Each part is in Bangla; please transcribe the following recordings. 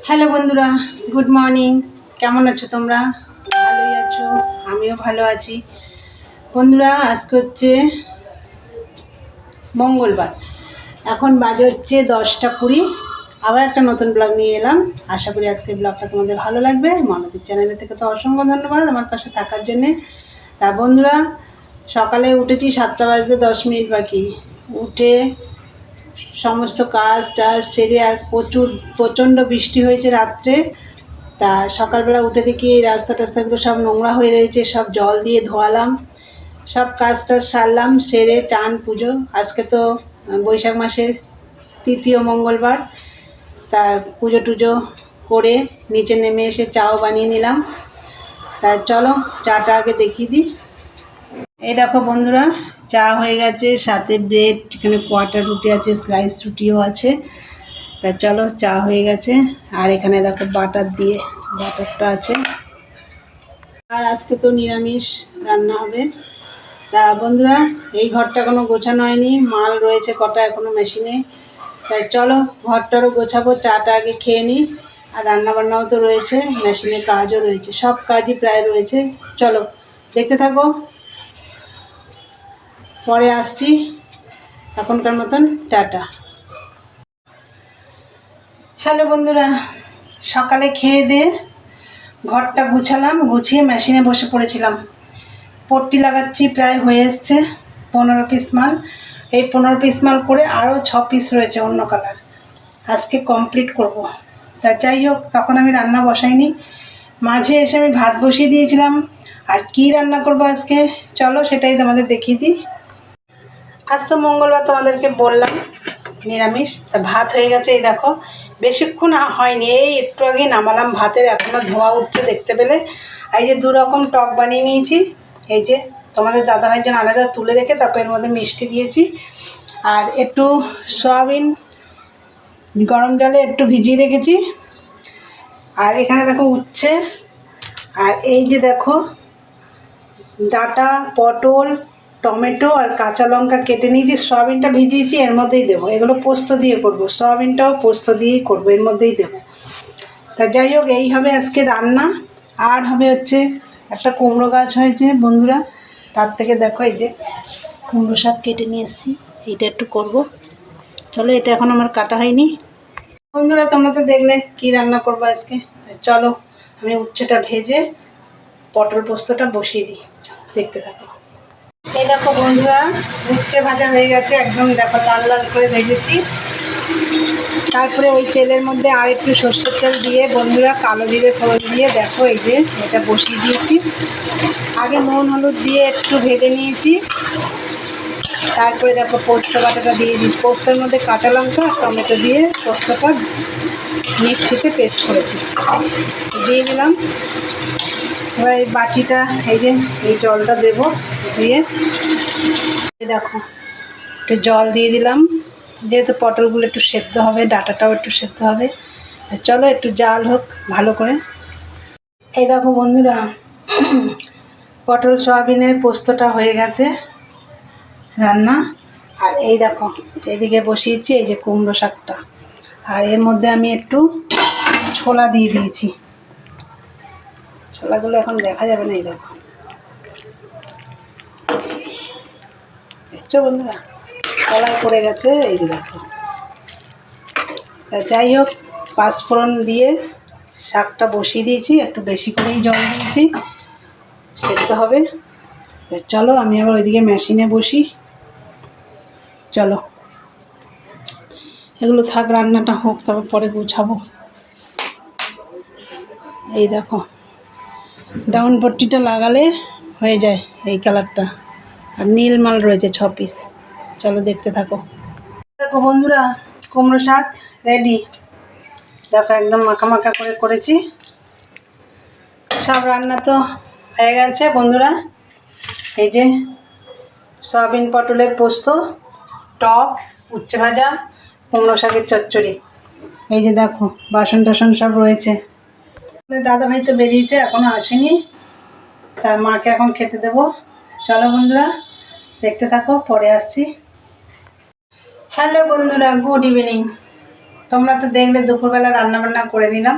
হ্যালো বন্ধুরা, গুড মর্নিং। কেমন আছো তোমরা? ভালোই আছো, আমিও ভালো আছি। বন্ধুরা, আজকে হচ্ছে মঙ্গলবার। এখন বাজে হচ্ছে 10টা 20। আবার একটা নতুন ব্লগ নিয়ে এলাম। আশা করি আজকের ব্লগটা তোমাদের ভালো লাগবে। মনদের চ্যানেলে থেকে তো অসংখ্য ধন্যবাদ আমার পাশে থাকার জন্যে। তা বন্ধুরা, সকালে উঠেছি 7টা বাজতে 10 মিনিট বাকি। উঠে সমস্ত কাজ টাজ সেরে, আর প্রচণ্ড বৃষ্টি হয়েছে রাত্রে। তা সকালবেলা উঠে দেখি এই রাস্তা টাস্তাগুলো সব নোংরা হয়ে রয়েছে, সব জল দিয়ে ধোয়ালাম, সব কাজ টাজ সারলাম, সেরে চান পুজো। আজকে তো বৈশাখ মাসের তৃতীয় মঙ্গলবার। তা পুজো টুজো করে নিচে নেমে এসে চাও বানিয়ে নিলাম। তা চলো চাটা আগে দেখিয়ে দিই। এই দেখো বন্ধুরা, চা হয়ে গেছে, সাথে ব্রেড, এখানে কোয়াটার রুটি আছে, স্লাইস রুটিও আছে। তা চলো, চা হয়ে গেছে। আর এখানে দেখো বাটারটা আছে। আর আজকে তো নিরামিষ রান্না হবে। তা বন্ধুরা, এই ঘরটা কোনো গোছানো হয়নি, মাল রয়েছে কটা এখনো মেশিনে। তাই চলো ঘরটারও গোছাবো, চাটা আগে খেয়ে নিই। আর রান্নাবান্নাও তো রয়েছে, মেশিনে কাজও রয়েছে, সব কাজই প্রায় রয়েছে। চলো দেখতে থাকো, পরে আসছি। এখনকার মতন টাটা। হ্যালো বন্ধুরা, সকালে খেয়ে দিয়ে ঘরটা গুছালাম, গুছিয়ে মেশিনে বসে পড়েছিলাম। পট্টি লাগাচ্ছি, প্রায় হয়ে এসছে। 15 পিস মাল। এই 15 পিস মাল করে আরও 6 পিস রয়েছে অন্য কালার, আজকে কমপ্লিট করব। তা যাই হোক, তখন আমি রান্না বসাইনি, মাঝে এসে আমি ভাত বসিয়ে দিয়েছিলাম। আর কি রান্না করব আজকে, চলো সেটাই তোমাদের দেখিয়ে দিই। আজ তো মঙ্গলবার, তোমাদেরকে বললাম নিরামিষ। তা ভাত হয়ে গেছে, এই দেখো। বেশিক্ষণ হয়নি, এই একটু আগে নামালাম ভাতের, এখনও ধোয়া উঠছে দেখতে পেলে। এই যে 2 রকম টক বানিয়ে নিয়েছি। এই যে তোমাদের দাদাভাইয়ের জন্য আলাদা তুলে রেখে তারপর এর মধ্যে মিষ্টি দিয়েছি। আর একটু সয়াবিন গরম জলে একটু ভিজিয়ে রেখেছি। আর এখানে দেখো উচ্ছে। আর এই যে দেখো ডাঁটা, পটল, টমেটো আর কাঁচা লঙ্কা কেটে নিয়েছি। সয়াবিনটা ভিজিয়েছি, এর মধ্যেই দেবো। এগুলো পোস্ত দিয়ে করব, সয়াবিনটাও পোস্ত দিয়েই করবো, এর মধ্যেই দেবো। তা যাই হোক, এই হবে আজকে রান্না। আর হবে হচ্ছে একটা কুমড়ো গাছ হয়েছে বন্ধুরা, তার থেকে দেখো এই যে কুমড়ো শাক কেটে নিয়ে এসেছি, এইটা একটু করব। চলো, এটা এখন আমার কাটা হয়নি। বন্ধুরা, তোমরা তো দেখলে কি রান্না করবো আজকে। চলো আমি উচ্ছেটা ভেজে পটল পোস্তটা বসিয়ে দিই, দেখতে থাকো। এই দেখো বন্ধুরা, উচ্ছে ভাজা হয়ে গেছে, একদম দেখো লাল লাল করে ভেজেছি। তারপরে ওই তেলের মধ্যে আর একটু সর্ষের তেল দিয়ে বন্ধুরা, কালো জিরে ফোড়ন দিয়ে দেখো এই যে এটা বসিয়ে দিয়েছি। আগে নুন হলুদ দিয়ে একটু ভেজে নিয়েছি। তারপরে দেখো পোস্ত বাটাটা দিয়ে দিই। পোস্তের মধ্যে কাঁচা লঙ্কা আর টমেটো দিয়ে পোস্তটা মিক্সিতে পেস্ট করেছি, দিয়ে দিলাম। এবার এই বাটিটা, এই যে এই জলটা দেবো, দিয়ে দেখো একটু জল দিয়ে দিলাম, যেহেতু পটলগুলো একটু সেদ্ধ হবে, ডাঁটাটাও একটু সেদ্ধ হবে। চলো একটু জাল হোক ভালো করে। এই দেখো বন্ধুরা, পটল সয়াবিনের পোস্তটা হয়ে গেছে রান্না। আর এই দেখো এদিকে বসিয়েছি এই যে কুমড়ো শাকটা। আর এর মধ্যে আমি একটু ছোলা দিয়ে দিয়েছি। ছোলাগুলো এখন দেখা যাবে না, এই দেখো, দেখছো বন্ধুরা, কলায় পড়ে গেছে, এই যে দেখো। তা যাই হোক, পাঁচফোড়ন দিয়ে শাকটা বসিয়ে দিয়েছি, একটু বেশি করেই জল দিয়েছি, সেদ্ধ হবে। তা চলো আমি আবার ওইদিকে মেশিনে বসি। চলো এগুলো থাক, রান্নাটা হোক, তারপর পরে গুছাবো। এই দেখো, ডাউন পট্টিটা লাগালে হয়ে যায় এই কালারটা। আর নীল মাল রয়েছে 6 পিস। চলো দেখতে থাকো। দেখো বন্ধুরা, কুমড়ো শাক রেডি। দেখো একদম মাখা মাখা করে করেছি। সব রান্না তো হয়ে গেছে বন্ধুরা। এই যে সয়াবিন পটলের পোস্ত, টক, উচ্ছে ভাজা, কুমড়ো শাকের চচ্চড়ি। এই যে দেখো বাসন টাসন সব রয়েছে। দাদাভাই তো বেরিয়েছে, এখনও আসেনি। তা মাকে এখন খেতে দেবো। চলো বন্ধুরা দেখতে থাকো, পরে আসছি। হ্যালো বন্ধুরা, গুড ইভিনিং। তোমরা তো দেখলে দুপুরবেলা রান্নাবান্না করে নিলাম,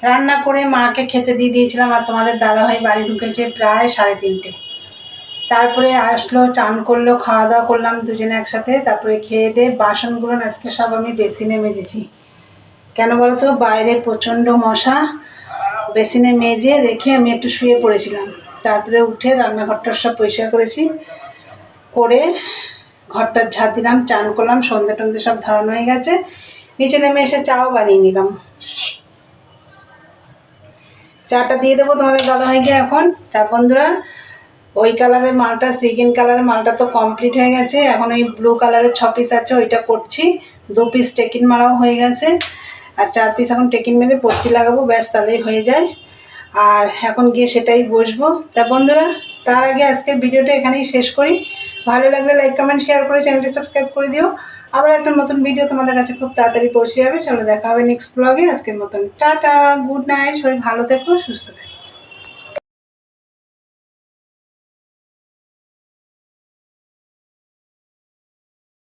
রান্না করে মাকে খেতে দিয়ে দিয়েছিলাম। আর তোমাদের দাদাভাই বাড়ি ঢুকেছে প্রায় 3:30। তারপরে আসলো, চান করলো, খাওয়া দাওয়া করলাম দুজনে একসাথে। তারপরে খেয়ে দিয়ে বাসনগুলো আজকে সব আমি বেসিনে মেজেছি। কেন বলো তো, বাইরে প্রচণ্ড মশা। বেসিনে মেজে রেখে আমি একটু শুয়ে পড়েছিলাম। তারপরে উঠে রান্নাঘরটা সব পরিষ্কার করেছি, করে ঘরটার ঝাঁট দিলাম, চান করলাম, সন্ধ্যে টন্ধে সব ধরানো হয়ে গেছে। নিচে নেমে এসে চাও বানিয়ে নিলাম। চাটা দিয়ে দেবো তোমাদের দাদাভাইকে এখন। তা বন্ধুরা, ওই কালারের মালটা, সিগিন কালারের মালটা তো কমপ্লিট হয়ে গেছে। এখন ওই ব্লু কালারের 6 পিস আছে, ওইটা করছি। 2 পিস টেকিন মারাও হয়ে গেছে, আর 4 পিস এখন টেকিন মেরে পট্টি লাগাবো, ব্যাস তাহলেই হয়ে যায়। আর এখন গিয়ে সেটাই বসবো। তা বন্ধুরা, তার আগে আজকের ভিডিওটা এখানেই শেষ করি। ভালো লাগলে লাইক কমেন্ট শেয়ার করে চ্যানেলটি সাবস্ক্রাইব করে দিও। আবার একটা নতুন ভিডিও তোমাদের কাছে খুব তাড়াতাড়ি পৌঁছে যাবে। চলো দেখা হবে নেক্সট ব্লগে। আজকের মতন টাটা, গুড নাইট, সবাই ভালো থেকো, সুস্থ থেকো।